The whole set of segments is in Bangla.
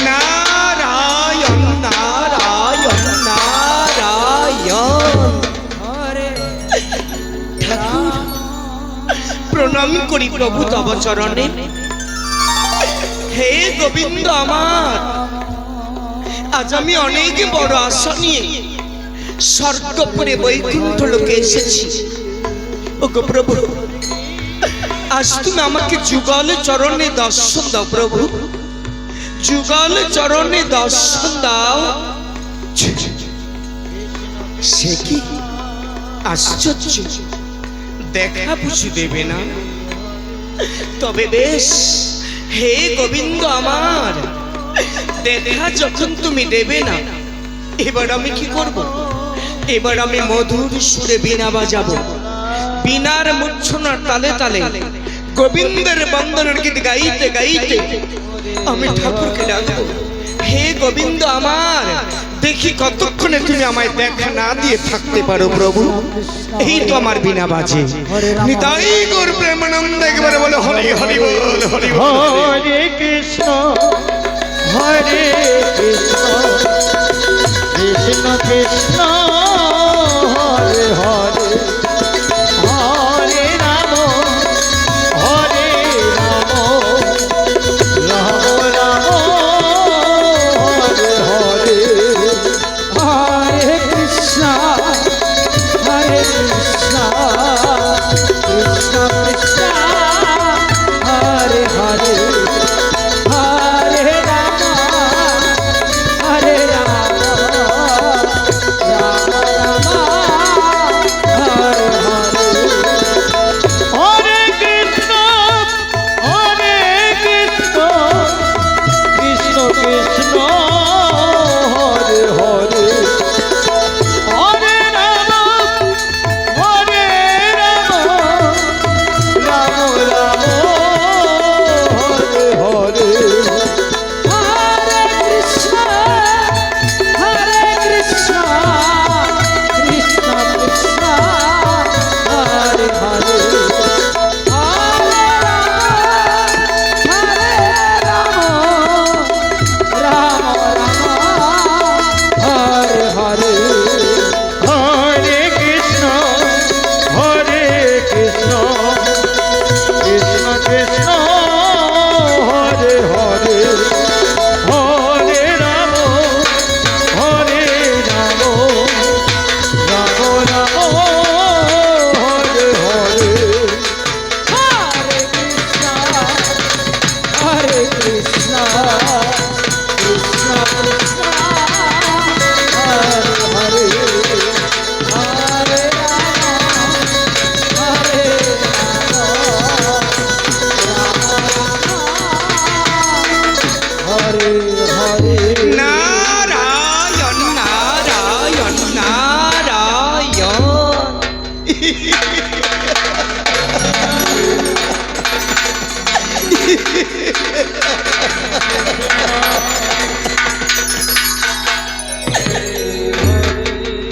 নারায়ণ নারায়ণ নারায়ণ। ঠাকুর প্রণাম করি প্রভু তব চরণে। হে গোবিন্দ আমার, আজ আমি অনেক বড় আশা নিয়ে স্বর্গপুরে বৈকুণ্ঠ লোকে এসেছি। ওগো প্রভু, আজ তুমি আমাকে যুগল চরণে দর্শন দাও প্রভু, যুগল চরণে দর্শন দাও। সে কি আশ্চর্য, দেখা বুঝি দেবে না? তবে বেশ, হে গোবিন্দ আমার, দেখা যখন তুমি দেবে না, এবার আমি কি করব? এবার আমি মধুর সুরে বীণা বাজাবো। বীণার মূর্ছনার তালে তালে গোবিন্দের বন্দনের গীত গাইতে গাইতে আমি ঠাকুরকে ডাকবো। হে গোবিন্দ আমার, দেখি কতক্ষণে তুমি আমায় দেখা না দিয়ে থাকতে পারো প্রভু। এই তো আমার বীণা বাজে। নিতাই গৌর প্রেমানন্দ একবারে বলে হরি হরি বল, হরি বল। হরে কৃষ্ণ হরে কৃষ্ণ কৃষ্ণ কৃষ্ণ হরে হরে, হরে রাম হরে রাম রাম রাম হরে হরে, হরে কৃষ্ণ হরে কৃষ্ণ কৃষ্ণ কৃষ্ণ হরে হরে, হরে রাম হরে রাম রাম রাম হরে হরে, হরে কৃষ্ণ কৃষ্ণ কৃষ্ণ হরে হরে, হরে রাম রাম রাম হরে হরে, হরে কৃষ্ণ কৃষ্ণ কৃষ্ণ হরে হরে, হরে রাম রাম রাম হরে হরে, হরে কৃষ্ণ কৃষ্ণ কৃষ্ণ হরে হরে, হরে রাম রাম রাম হরে হরে, হরে কৃষ্ণ কৃষ্ণ কৃষ্ণ হরে হরে, হরে রাম হরে হরে। নারায়ণ নারায়ণ নারায়ণ।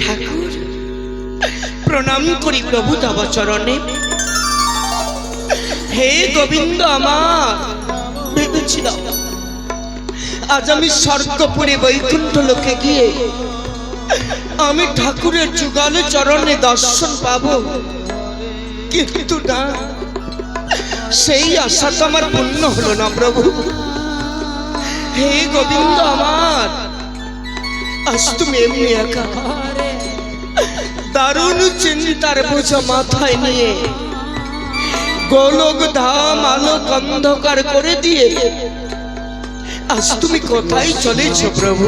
ঠাকুর প্রণাম করি প্রভু তব চরণে। হে গোবিন্দ আমার, ভেবেছিলাম আজ আমি স্বর্গপুরে বৈকুণ্ঠ লোকে গিয়ে আমি ঠাকুরের যুগল চরণে দর্শন পাবো, কিন্তু না, সেই আশা তো আমার পূর্ণ হলো না প্রভু। হে গোবিন্দ আমার, আজ তুমি এমনি একা দারুণ চিন্তার বোঝা মাথায় নিয়ে গোলক ধাম আলোক অন্ধকার করে দিয়ে আজ তুমি কোথায় চলেছ প্রভু?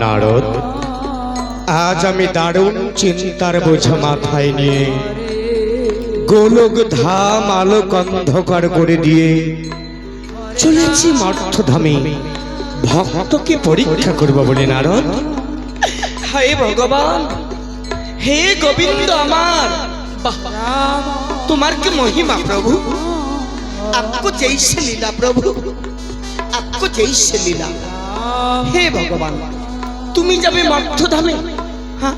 নারদ, আজ আমি দারুণ চিন্তার বোঝা মাথায় নিয়ে গোলক ধাম আলোক অন্ধকার করে দিয়ে চলেছি মর্তধামে ভক্তকে পরীক্ষা করব বলে। নারদ, হে ভগবান, হে গোবিন্দ আমার, তোমার কি মহিমা প্রভু। आपको जैसे लीला प्रभु, आपको जैसे लीला। हे भगवान, তুমি যাবে মর্তধামে, হ্যাঁ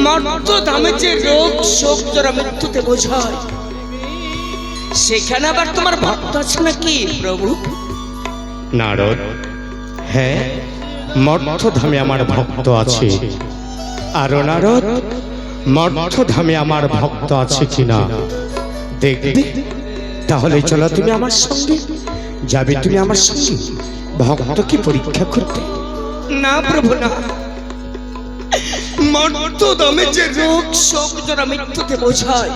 মর্ত ধামে যে রোগ শোক জরা মৃত্যুতে বোঝায়, সেখানে আবার তোমার ভক্ত আছে নাকি প্রভু? নারদ, হ্যাঁ, মর্থধামে আমার ভক্ত আছে। আর নারদ, মর্থধামে আমার ভক্ত আছে কিনা দেখবে? তাহলে চলো তুমি আমার সঙ্গে যাবে, তুমি আমার সঙ্গে ভক্তকে পরীক্ষা করতে। না প্রভু না, মর্ত ধামে যে রোগ শোক জরা মৃত্যুতে বোঝায়,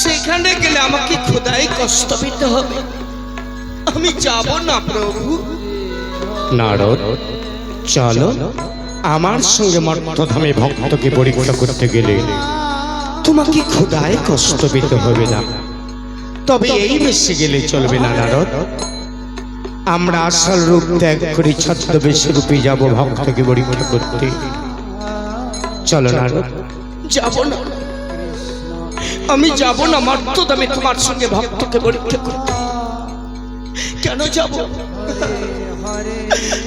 সেখানে গেলে আমাকে খোদাই কষ্ট পেতে হবে। আমি যাব না প্রভু। নারদ, চলো আমার সঙ্গে মর্তধামে ভক্তকে পরীক্ষা করতে গেলে তোমাকে খোদায় কষ্ট পেতে হবে না। তবে এই বেশি গেলে চলবে না নারদ। আমরা আসল রূপ ত্যাগ করে ছদ্মবেশে রূপে যাব ভক্তকে পরীক্ষা করতে। চলো নারদ। যাব না, আমি যাব না মর্তধামে তোমার সঙ্গে ভক্তকে পরীক্ষা করতে। কেন যাব?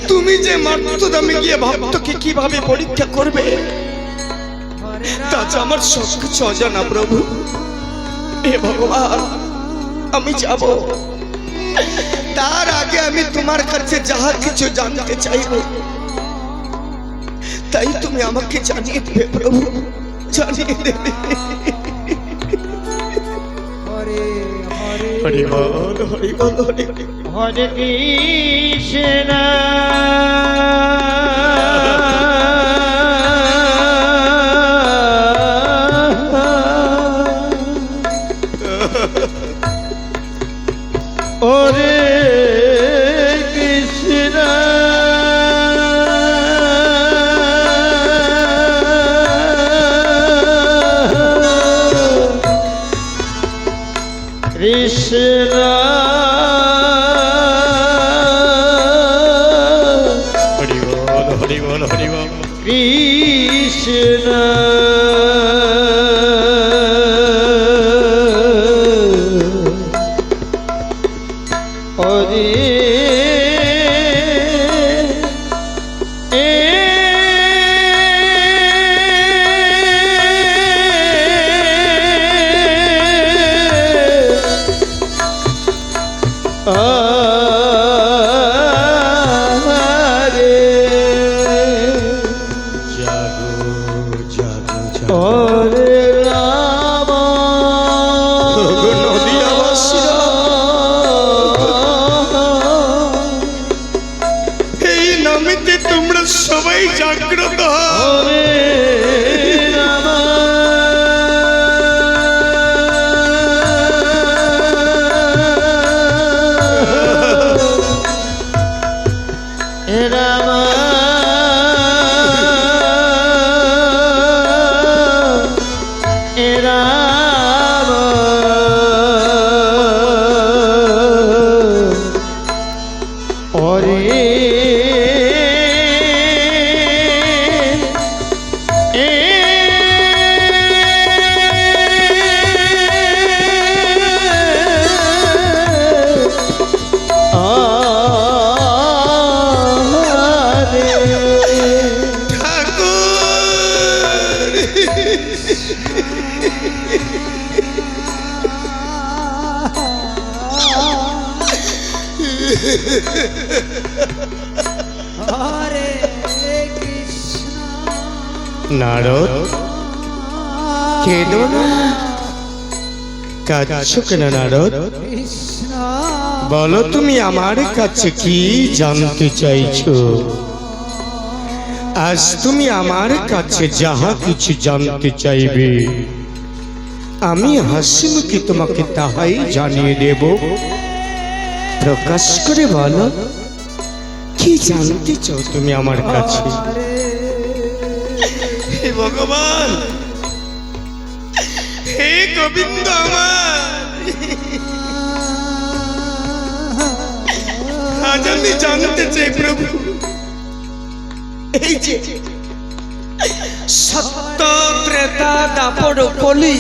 তুমি যে মর্তধামে গিয়ে ভক্তকে কিভাবে পরীক্ষা করবে তা যে আমার সব কিছু অজানা প্রভু। হে ভগবান, আমি যাব, তার আগে আমি তোমার কাছে যাহা কিছু জানতে চাইব তাই তুমি আমাকে জানিয়ে দেবে প্রভু, জানিয়ে দেবে। হরি বল, হরি বল, হরি বল। হরে কৃষ্ণ হরে কৃষ্ণ কৃষ্ণ হরি বল, হরি বল, হরি বল। কৃষ্ণ হরে হরে রাম এই নামেতে তোমরা সবাই জাগ্রত হও। হরে রাম রাম রাম হরে হরে কৃষ্ণ নারদ, কেঁদো না, কাঁদছো কেন নারদ? কৃষ্ণ বলো তুমি আমার কাছে কি জানতে চাইছো? আজ তুমি আমার কাছে যাহা কিছু জানতে চাইবে আমি হাসি মুখে তোমাকে তাহাই জানিয়ে দেব। প্রকাশ করে বলো, কি জানতে চাও তুমি আমার কাছে? হে ভগবান, হে গোবিন্দ আমার, আজ আমি জানতে চাই প্রভু, এই যে সত্য ত্রেতা দাপর কলি,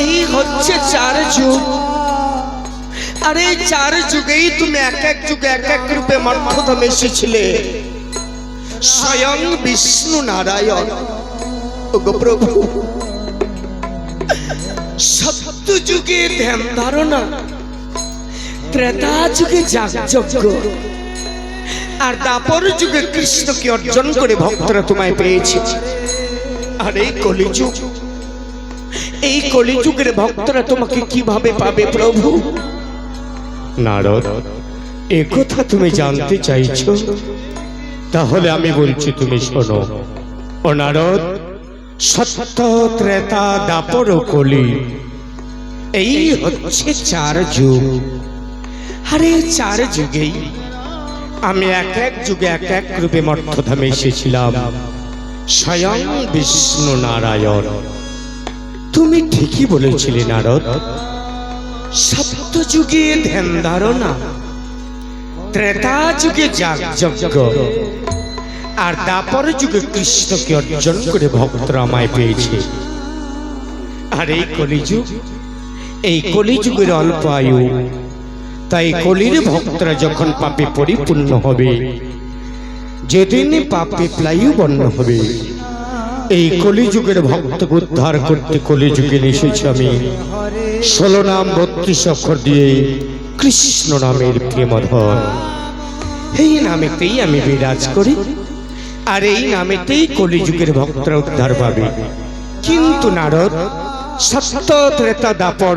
এই হচ্ছে চার যুগ। আর এই চার যুগেই তুমি এক এক যুগে এক এক রূপে মর্তধামে এসেছিলে। স্বয়ং বিষ্ণু নারায়ণ। ওগো প্রভু, সত্য যুগে ধ্যান ধারণা, ত্রেতা যুগে যাগযজ্ঞ, আর দাপর যুগে কৃষ্ণকে অর্জন করে ভক্তরা তোমায় পেয়েছে। আর এই কলিযুগ, এই কলিযুগের ভক্তরা তোমাকে কিভাবে পাবে প্রভু? নারদ, একথা তুমি জানতে চাইছো? তাহলে আমি বলছি, তুমি শোনো। ও নারদ, সত্য, ত্রেতা, দাপর ও কলি, এই হচ্ছে 4 যুগ। আর এই 4 যুগেই আমি এক এক যুগে এক এক রূপে মর্তধামে এসেছিলাম, স্বয়ং বিষ্ণু নারায়ণ। তুমি ঠিকই বলেছিলে নারদ। সত্য যুগে ধ্যান ধারণা, ত্রেতা যুগে যাগযজ্ঞ, আর দাপর যুগে কৃষ্ণকে অর্জন করে ভক্তরা আমায় পেয়েছে। আর এই কলিযুগ, এই কলিযুগের অল্প আয়ু, তাই কলির ভক্তরা যখন পাপে পরিপূর্ণ হবে, যেদিন পাপে প্লায়ুবর্ণ হবে, এই কলিযুগের ভক্তকে উদ্ধার করতে কলিযুগে এসেছি আমি। 16 নাম 32 অক্ষর দিয়ে কৃষ্ণ নামের প্রেমধন। এই নামেতেই আমি বিরাজ করি, আর এই নামেতেই কলিযুগের ভক্তরা উদ্ধার পাবে। কিন্তু নারদ, সত্য, ত্রেতা, দাপর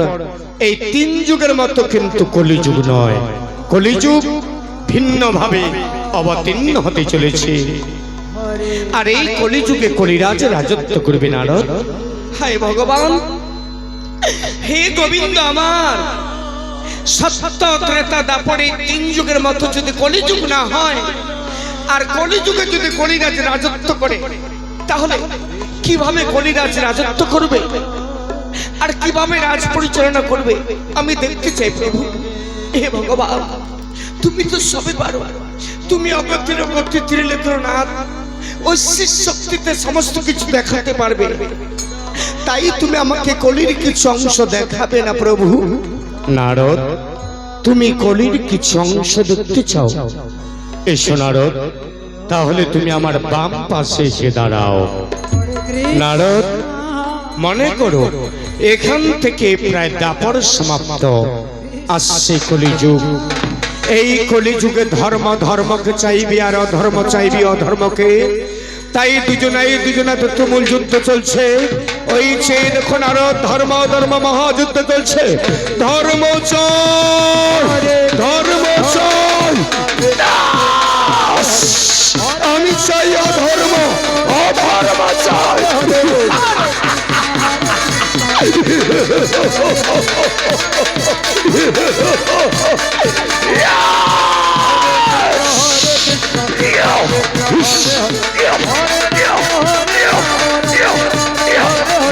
এই 3 যুগের মতো কিন্তু কলিযুগ নয়। কলিযুগ ভিন্নভাবে অবতীর্ণ হতে চলেছে। আর এই কলিযুগে কলিরাজ রাজত্ব করবে নারদ। হায় ভগবান, হে গোবিন্দ আমার, সত্য, ত্রেতা, দাপর এই 3 যুগের মতো যদি কলিযুগ না হয়, আর কলিযুগে যদি কলিরাজ রাজত্ব করে, তাহলে কিভাবে কলিরাজ রাজত্ব করবে আর কিভাবে রাজ পরিচালনা করবে আমি দেখতে চাই প্রভু। হে ভগবান, তুমি তো সবে পারো, তুমি অগতির গতি ত্রিলেখনাথ, ঐশ্বরিক শক্তিতে সমস্ত কিছু দেখাতে পারবে। তাই তুমি আমাকে কলির কিছু অংশ দেখাবে না প্রভু? নারদ, তুমি কলির কিছু অংশ দেখতে চাও? এসো নারদ, তাহলে তুমি আমার বাম পাশে এসে দাঁড়াও। নারদ, মনে করো এখান থেকে প্রায় দাপর সমাপ্ত, আসছে কলিযুগ। এই কলিযুগে ধর্ম ধর্মকে চাইবি, আর অধর্ম চাইবি অধর্মকে। তাই দুজনাতে তুমুল যুদ্ধ চলছে। ওই চেয়ে দেখো নারদ, ধর্ম অধর্ম মহাযুদ্ধ চলছে। ধর্ম চল, ধর্ম চল, আমি চাই অধর্ম, অধর্ম চাই।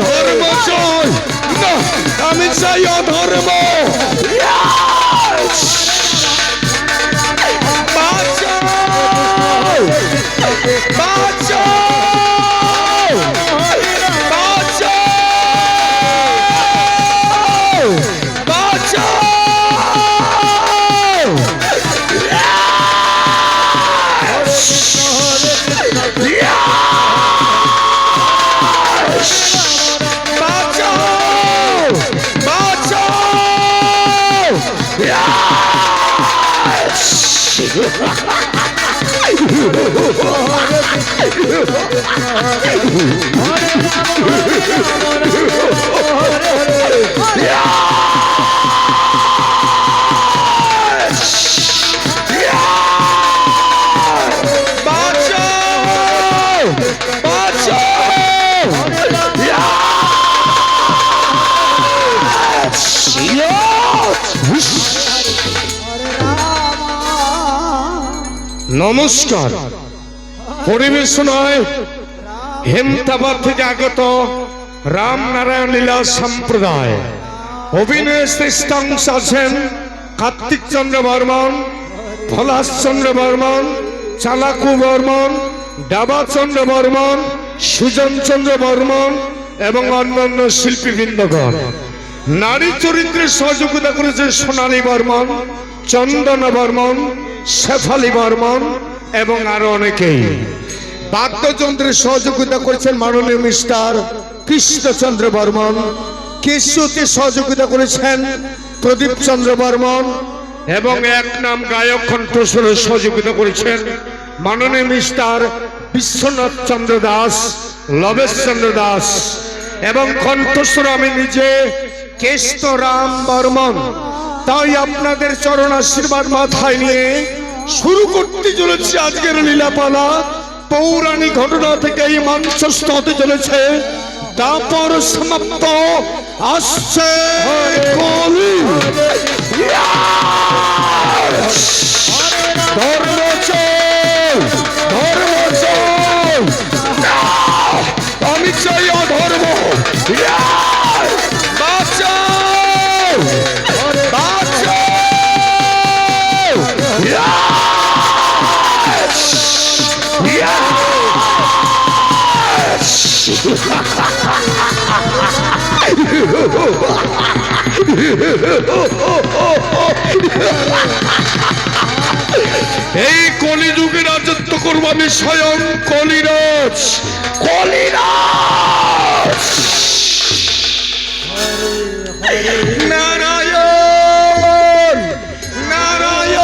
ধর্ম চল না, আমি চাই অধর্ম। বাঁচাও, বাঁচাও, বাঁচাও, নমস্কার। পরিবেশনায় হেমতাবাদ থেকে আগত রামনারায়ণ লীলা সম্প্রদায়। অভিনয় শ্রেষ্ঠাংশ আছেন কার্তিক চন্দ্র বর্মন, পলাশ চন্দ্র বর্মন, চালাকু বর্মন, ডাবা চন্দ্র বর্মন, সুজন চন্দ্র বর্মন এবং অন্যান্য শিল্পীবৃন্দগণ। নারী চরিত্রে সহযোগিতা করেছে সোনালী বর্মন, চন্দন বর্মন, শেফালী বর্মন, এবং আরো অনেকেই। বাদ্যযন্ত্রের সহযোগিতা করেছেন মাননীয় মিস্টার কৃষ্ণচন্দ্র বর্মন। কেশিওতে সহযোগিতা করেছেন প্রদীপ চন্দ্র বর্মন এবং এক নাম গায়ক কণ্ঠস্বরে সহযোগিতা করেছেন মাননীয় মিস্টার বিশ্বনাথ চন্দ্র দাস, লবেশ চন্দ্র দাস এবং কণ্ঠস্বর আমি নিজে কেষ্টরাম বর্মন। তাই আপনাদের চরণ আশীর্বাদ মাথায় নিয়ে শুরু করতে চলেছে আজকের লীলাপালা। পৌরাণিক ঘটনা থেকে এই মঞ্চস্থ হতে চলেছে তারপর সমাপ্ত আসছে কলি। ধর্মচল, ধর্মচল, আমি চাই অধর্ম। বাঁচাও, বাঁচাও। এই কলিযুগে রাজত্ব করবো আমি স্বয়ং কলিরাজ, কলিরাজ। নারায়ণ, নারায়ণ,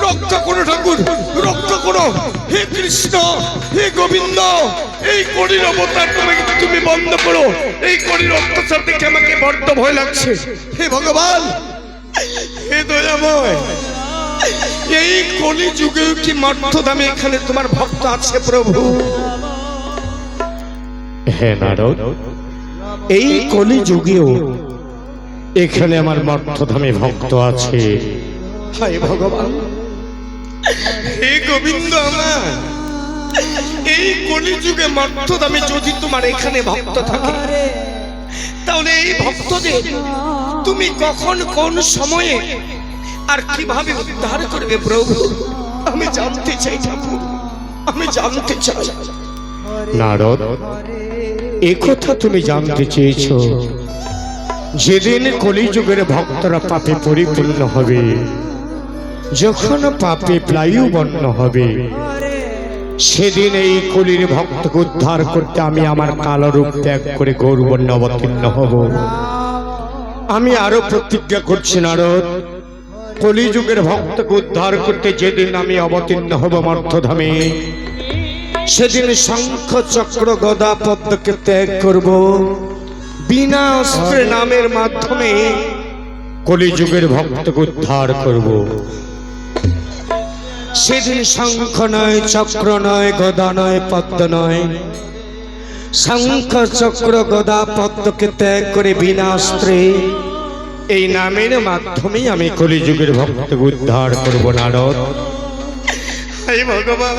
রক্ষা করো ঠাকুর, রক্ষা করো। হে কৃষ্ণ, হে গোবিন্দ, এই কলির অবতার তুমি বন্ধ করো। এই কলির অত্যাচার দেখে আমাকে বড্ড ভয় লাগছে। হে ভগবান, হে দয়াময়, এই কলি যুগে কি মর্তধামে এখানে তোমার ভক্ত আছে প্রভু? হে নারদ, এই কলি যুগেও এখানে আমার মর্তধামে ভক্ত আছে। হায় ভগবান, হে গোবিন্দ আমার, এই কলি যুগে মর্তধামে যদি তোমার এখানে ভক্ত থাকে, তাহলে এই ভক্তদের তুমি কখন কোন সময়ে আর কিভাবে উদ্ধার করবে প্রভু? আমি জানতে চাই ঠাকুর, আমি জানতে চাই। নারদ, একথা তুমি জানতে চেয়েছ, যেদিন কলিযুগের ভক্তরা পাপে পরিপূর্ণ হবে, যখন পাপে প্লায়ুবর্ণ হবে, সেদিন এই কলির ভক্তকে উদ্ধার করতে আমি আমার কালো রূপ ত্যাগ করে গৌরবর্ণ অবতীর্ণ হব। আমি আরো প্রতিজ্ঞা করছি নারদ, কলিযুগের ভক্তকে উদ্ধার করতে যেদিন আমি অবতীর্ণ হব মর্তধামে, সেদিন শঙ্খ চক্র গদা পদ্মকে ত্যাগ করব, বিনা অস্ত্রে নামের মাধ্যমে কলিযুগের ভক্তকে উদ্ধার করব। সেদিন শঙ্খ নয়, চক্র নয়, গদা নয়, পদ্ম নয়, শঙ্খ চক্র গদা পদ্মকে ত্যাগ করে বিনা অস্ত্রে এই নামের মাধ্যমে আমি কলিযুগের ভক্তকে উদ্ধার করব নারদ। হে ভগবান,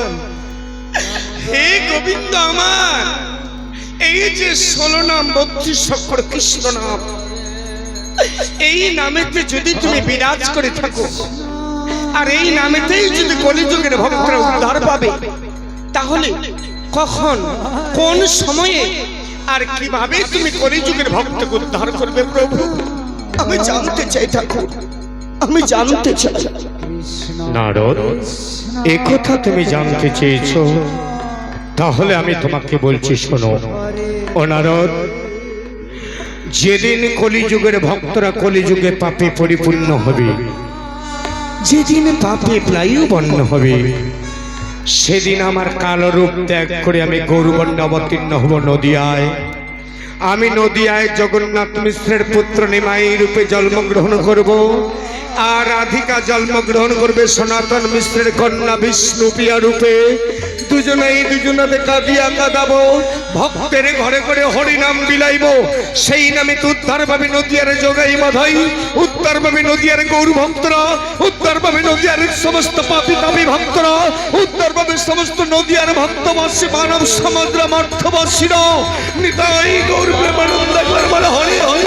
হে গোবিন্দ আমার, এই যে 16 নাম 32 অক্ষর কৃষ্ণ নাম, এই নামেতে যদি তুমি বিরাজ করে থাকো, আর এই নামেতেই যদি কলিযুগের ভক্তরা উদ্ধার পাবে, তাহলে কখন কোন সময়ে আর কিভাবে তুমি কলিযুগের ভক্তকে উদ্ধার করবে প্রভু? আমি জানতে চাই ঠাকুর, আমি জানতে চাই। নারদ, একথা তুমি জানতে চেয়েছো, তাহলে আমি তোমাকে বলছি শোনো। ও নারদ, যেদিন কলিযুগের ভক্তরা কলিযুগে পাপে পরিপূর্ণ হবে, যেদিন পাপে প্লায়ুবর্ণ হবে, সেদিন আমার কালো রূপ ত্যাগ করে আমি গৌরবর্ণ অবতীর্ণ হব নদিয়ায়। আমি নদিয়ায় জগন্নাথ মিশ্রের পুত্র নিমাই রূপে জন্মগ্রহণ করব, আর রাধিকা জন্মগ্রহণ করবে সনাতন মিশ্রের কন্যা বিষ্ণুপ্রিয়া রূপে। দুজনেই দুজনাতে কাঁদিয়া কাঁদাবো, ভক্তের ঘরে ঘরে হরিনাম বিলাইব। সেই নামে তো উদ্ধার পাবে নদিয়ার যোগাই মাধাই, উদ্ধার পাবে নদিয়ার গৌর ভক্তরা, উদ্ধার পাবে নদিয়ার সমস্ত পাপী তাপী ভক্তরা, উদ্ধার পাবে সমস্ত নদিয়ার ভক্তবাসী মানব সমাদ্র মর্থবাসীরা। নিতাই গৌর প্রেমানন্দ হরি হরি।